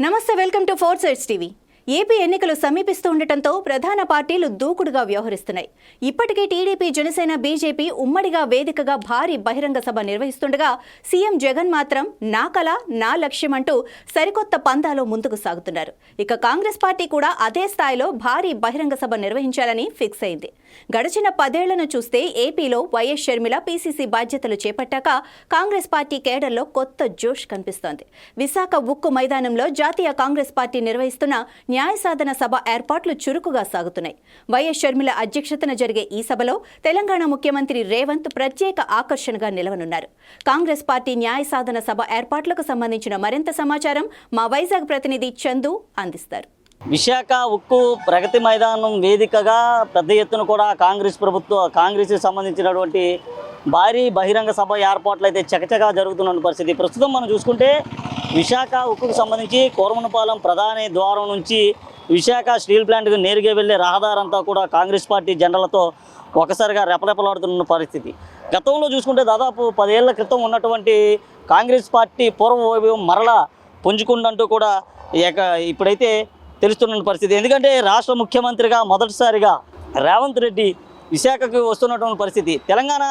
నమస్తే, welcome to four sides TV. AP ఎన్నికలు సమీపిస్తూ ఉండటంతో ప్రధాన పార్టీలు దూకుడుగా వ్యవహరిస్తున్నాయి. ఇప్పటికే టీడీపీ, జనసేన, బీజేపీ ఉమ్మడిగా వేదికగా భారీ బహిరంగ సభ నిర్వహిస్తుండగా సీఎం జగన్ మాత్రం నా కల నా లక్ష్యం అంటూ సరికొత్త పందాలో ముందుకు సాగుతున్నారు. ఇక కాంగ్రెస్ పార్టీ కూడా అదే స్థాయిలో భారీ బహిరంగ సభ నిర్వహించాలని ఫిక్స్ అయింది. గడిచిన 10 ఏళ్లను చూస్తే ఏపీలో వైఎస్ షర్మిల పీసీసీ బాధ్యతలు చేపట్టాక కాంగ్రెస్ పార్టీ కేడర్లో కొత్త జోష్ కనిపిస్తోంది. విశాఖ ఉక్కు మైదానంలో జాతీయ కాంగ్రెస్ పార్టీ నిర్వహిస్తున్న న్యాయ సాధన సభ ఏర్పాట్లు చురుకుగా సాగుతున్నాయి. వైఎస్ షర్మిల అధ్యక్షతన జరిగే ఈ సభలో తెలంగాణ ముఖ్యమంత్రి రేవంత్ ప్రత్యేక ఆకర్షణగా నిలవనున్నారు. కాంగ్రెస్ పార్టీ న్యాయ సాధన సభ ఏర్పాట్లకు సంబంధించిన మరింత సమాచారం మా వైజాగ్ ప్రతినిధి చందు అందిస్తారు. విశాఖ ఉక్కు ప్రగతి మైదానం వేదికగా పెద్ద ఎత్తున కూడా కాంగ్రెస్కి సంబంధించినటువంటి భారీ బహిరంగ సభ ఏర్పాట్లు అయితే చకచకా జరుగుతున్న పరిస్థితి. ప్రస్తుతం మనం చూసుకుంటే విశాఖ ఉక్కుకు సంబంధించి కోరమనపాలెం ప్రధాన ద్వారం నుంచి విశాఖ స్టీల్ ప్లాంట్కి నేరుగా వెళ్ళే రహదారంతా కూడా కాంగ్రెస్ పార్టీ జెండాలతో ఒకసారిగా రెపరెపలాడుతున్న పరిస్థితి. గతంలో చూసుకుంటే దాదాపు 10 ఏళ్ల క్రితం ఉన్నటువంటి కాంగ్రెస్ పార్టీ పూర్వ వైభవం మరలా పుంజుకుందంటూ కూడా ఇప్పుడైతే తెలుస్తున్న పరిస్థితి. ఎందుకంటే రాష్ట్ర ముఖ్యమంత్రిగా మొదటిసారిగా రేవంత్ రెడ్డి విశాఖకు వస్తున్నటువంటి పరిస్థితి. తెలంగాణ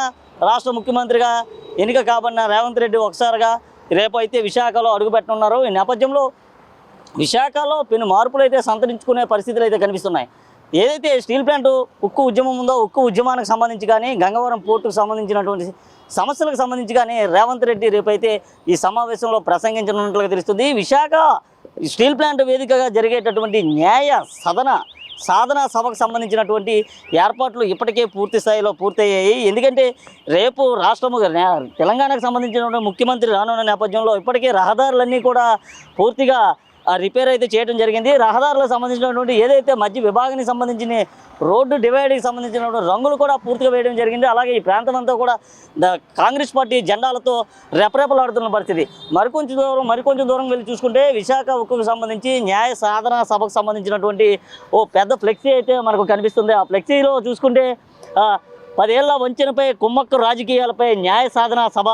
రాష్ట్ర ముఖ్యమంత్రిగా ఎన్నిక కాబడిన రేవంత్ రెడ్డి ఒకసారిగా రేపు అయితే విశాఖలో అడుగుపెట్టనున్నారు. ఈ నేపథ్యంలో విశాఖలో పెను మార్పులు అయితే సంతరించుకునే పరిస్థితులు అయితే కనిపిస్తున్నాయి. ఏదైతే స్టీల్ ప్లాంట్ ఉక్కు ఉద్యమం ఉందో ఉక్కు ఉద్యమానికి సంబంధించి కానీ గంగవరం పోర్టుకు సంబంధించినటువంటి సమస్యలకు సంబంధించి కానీ రేవంత్ రెడ్డి రేపైతే ఈ సమావేశంలో ప్రసంగించనున్నట్లుగా తెలుస్తుంది. విశాఖ స్టీల్ ప్లాంట్ వేదికగా జరిగేటటువంటి న్యాయ సాధన సభకు సంబంధించినటువంటి ఏర్పాట్లు ఇప్పటికే పూర్తి స్థాయిలో పూర్తయ్యాయి. ఎందుకంటే రేపు తెలంగాణకు సంబంధించినటువంటి ముఖ్యమంత్రి రానున్న నేపథ్యంలో ఇప్పటికే రహదారులన్నీ కూడా పూర్తిగా రిపేర్ అయితే చేయడం జరిగింది. రహదారులకు సంబంధించినటువంటి ఏదైతే మధ్య విభాగానికి సంబంధించిన రోడ్డు డివైడ్కి సంబంధించినటువంటి రంగులు కూడా పూర్తిగా వేయడం జరిగింది. అలాగే ఈ ప్రాంతం అంతా కూడా కాంగ్రెస్ పార్టీ జెండాలతో రెపరెపలాడుతున్న పరిస్థితి. మరికొంచెం దూరం వెళ్ళి చూసుకుంటే విశాఖ ఉక్కుకు సంబంధించి న్యాయ సాధన సభకు సంబంధించినటువంటి ఓ పెద్ద ఫ్లెక్సీ అయితే మనకు కనిపిస్తుంది. ఆ ఫ్లెక్సీలో చూసుకుంటే 10 ఏళ్ల వంచనపై కుమ్మక్కు రాజకీయాలపై న్యాయ సాధన సభ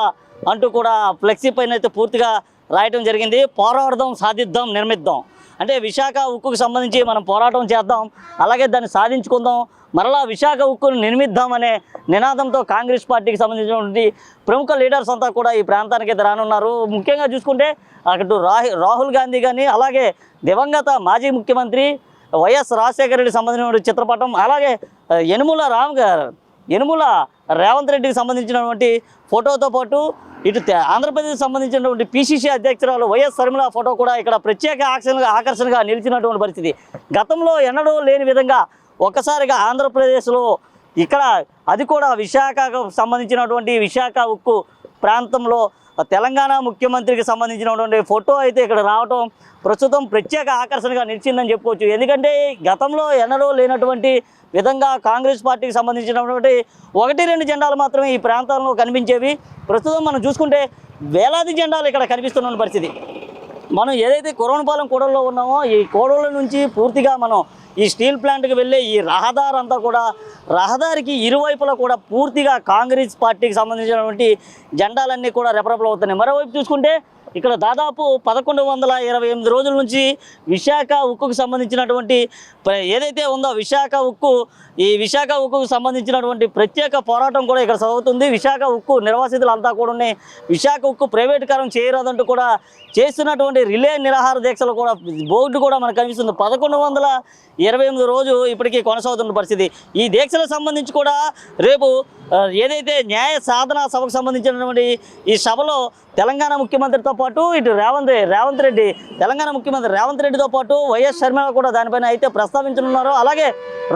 అంటూ కూడా ఫ్లెక్సీ పైన అయితే పూర్తిగా రాయటం జరిగింది. పోరాడదాం, సాధిద్దాం, నిర్మిద్దాం. అంటే విశాఖ ఉక్కుకు సంబంధించి మనం పోరాటం చేద్దాం, అలాగే దాన్ని సాధించుకుందాం, మరలా విశాఖ ఉక్కును నిర్మిద్దామనే నినాదంతో కాంగ్రెస్ పార్టీకి సంబంధించినటువంటి ప్రముఖ లీడర్స్ అంతా కూడా ఈ ప్రాంతానికి రానున్నారు. ముఖ్యంగా చూసుకుంటే అటు రాహుల్ గాంధీ కానీ, అలాగే దివంగత మాజీ ముఖ్యమంత్రి వైఎస్ రాజశేఖర రెడ్డికి సంబంధించిన చిత్రపటం, అలాగే యనుమల రేవంత్ రెడ్డికి సంబంధించినటువంటి ఫోటోతో పాటు ఇటు ఆంధ్రప్రదేశ్కి సంబంధించినటువంటి పీసీసీ అధ్యక్షురాలు వైఎస్ షర్మిల ఫోటో కూడా ఇక్కడ ప్రత్యేక ఆకర్షణగా నిలిచినటువంటి పరిస్థితి. గతంలో ఎన్నడూ లేని విధంగా ఒక్కసారిగా ఆంధ్రప్రదేశ్లో ఇక్కడ అది కూడా విశాఖకు సంబంధించినటువంటి విశాఖ ఉక్కు ప్రాంతంలో తెలంగాణ ముఖ్యమంత్రికి సంబంధించినటువంటి ఫోటో అయితే ఇక్కడ రావటం ప్రస్తుతం ప్రత్యేక ఆకర్షణగా నిలిచిందని చెప్పుకోవచ్చు. ఎందుకంటే గతంలో ఎన్నడూ లేనటువంటి విధంగా కాంగ్రెస్ పార్టీకి సంబంధించినటువంటి 1-2 జెండాలు మాత్రమే ఈ ప్రాంతంలో కనిపించేవి. ప్రస్తుతం మనం చూసుకుంటే వేలాది జెండాలు ఇక్కడ కనిపిస్తున్న పరిస్థితి. మనం ఏదైతే కోరమనపాలెం కూడల్లో ఉన్నామో ఈ కూడళ్ళ నుంచి పూర్తిగా మనం ఈ స్టీల్ ప్లాంట్కి వెళ్ళే ఈ రహదారి అంతా కూడా రహదారికి ఇరువైపులా కూడా పూర్తిగా కాంగ్రెస్ పార్టీకి సంబంధించినటువంటి జెండాలన్నీ కూడా రెపరెపలవుతున్నాయి. మరోవైపు చూసుకుంటే ఇక్కడ దాదాపు 1128 రోజుల నుంచి విశాఖ ఉక్కుకు సంబంధించినటువంటి ఏదైతే ఉందో ఈ విశాఖ ఉక్కుకు సంబంధించినటువంటి ప్రత్యేక పోరాటం కూడా ఇక్కడ సాగుతుంది. విశాఖ ఉక్కు నిర్వాసితులంతా కూడా విశాఖ ఉక్కు ప్రైవేటీకరణ చేయరాదంటూ కూడా చేస్తున్నటువంటి రిలే నిరాహార దీక్షలు కూడా బోర్డు కూడా మనకు కనిపిస్తుంది. 1128 రోజు ఇప్పటికీ కొనసాగుతున్న పరిస్థితి. ఈ దీక్షలకు సంబంధించి కూడా రేపు ఏదైతే న్యాయ సాధన సభకు సంబంధించినటువంటి ఈ సభలో తెలంగాణ ముఖ్యమంత్రితో పాటు ఇటు రేవంత్ రెడ్డి తెలంగాణ ముఖ్యమంత్రి రేవంత్ రెడ్డితో పాటు వైఎస్ షర్మిల కూడా దానిపైన అయితే ప్రస్తావించనున్నారు. అలాగే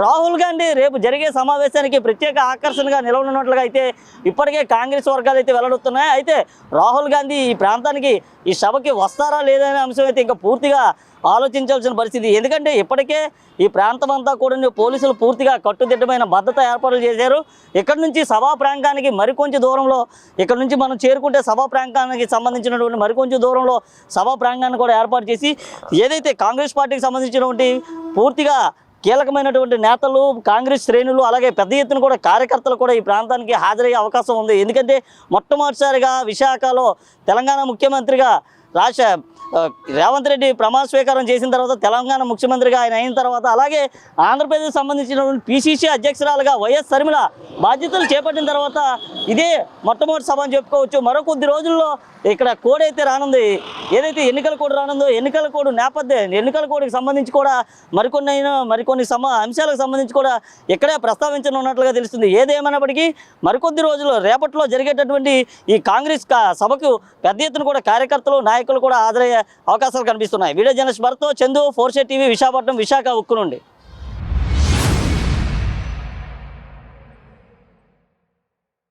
రాహుల్ గాంధీ రేపు జరిగే సమావేశానికి ప్రత్యేక ఆకర్షణగా నిలవనున్నట్లుగా అయితే ఇప్పటికే కాంగ్రెస్ వర్గాలు అయితే వెల్లడుతున్నాయి. అయితే రాహుల్ గాంధీ ఈ ప్రాంతానికి ఈ సభకి వస్తారా లేదనే అంశం అయితే ఇంకా పూర్తిగా ఆలోచించాల్సిన పరిస్థితి. ఎందుకంటే ఇప్పటికే ఈ ప్రాంతం అంతా కూడా పోలీసులు పూర్తిగా కట్టుదిట్టమైన భద్రత ఏర్పాట్లు చేశారు. ఇక్కడ నుంచి సభా ప్రాంతానికి మరికొంచెం దూరంలో ఇక్కడ నుంచి మనం చేరుకుంటే సభా ప్రాంతానికి సంబంధించినటువంటి మరికొంచెం దూరంలో సభా ప్రాంతాన్ని కూడా ఏర్పాటు చేసి ఏదైతే కాంగ్రెస్ పార్టీకి సంబంధించినటువంటి పూర్తిగా కీలకమైనటువంటి నేతలు, కాంగ్రెస్ శ్రేణులు, అలాగే పెద్ద ఎత్తున కూడా కార్యకర్తలు కూడా ఈ ప్రాంతానికి హాజరయ్యే అవకాశం ఉంది. ఎందుకంటే మొట్టమొదటిసారిగా విశాఖలో తెలంగాణ ముఖ్యమంత్రిగా రాష్ట్ర రేవంత్ రెడ్డి ప్రమాణ స్వీకారం చేసిన తర్వాత తెలంగాణ ముఖ్యమంత్రిగా ఆయన అయిన తర్వాత అలాగే ఆంధ్రప్రదేశ్ సంబంధించినటువంటి పిసిసి అధ్యక్షురాలుగా వైఎస్ షర్మిల బాధ్యతలు చేపట్టిన తర్వాత ఇదే మొట్టమొదటి సభ అని చెప్పుకోవచ్చు. మరో కొద్ది రోజుల్లో ఇక్కడ కోడ్ అయితే రానుంది. ఏదైతే ఎన్నికల కోడ్ రానుందో ఎన్నికల కోడ్ నేపథ్యం ఎన్నికల కోడ్కి సంబంధించి కూడా మరికొన్ని అంశాలకు సంబంధించి కూడా ఇక్కడే ప్రస్తావించనున్నట్లుగా తెలుస్తుంది. ఏదేమైనప్పటికీ మరికొద్ది రోజుల్లో రేపట్లో జరిగేటటువంటి ఈ కాంగ్రెస్ సభకు పెద్ద ఎత్తున కూడా కార్యకర్తలు నాయకులు కూడా హాజరయ్యే అవకాశాలు కనిపిస్తున్నాయి. వీడియో జర్నలిస్ట్ భరత్తో చందు, 4 టీవీ, విశాఖపట్నం, విశాఖ ఉక్కు నుండి.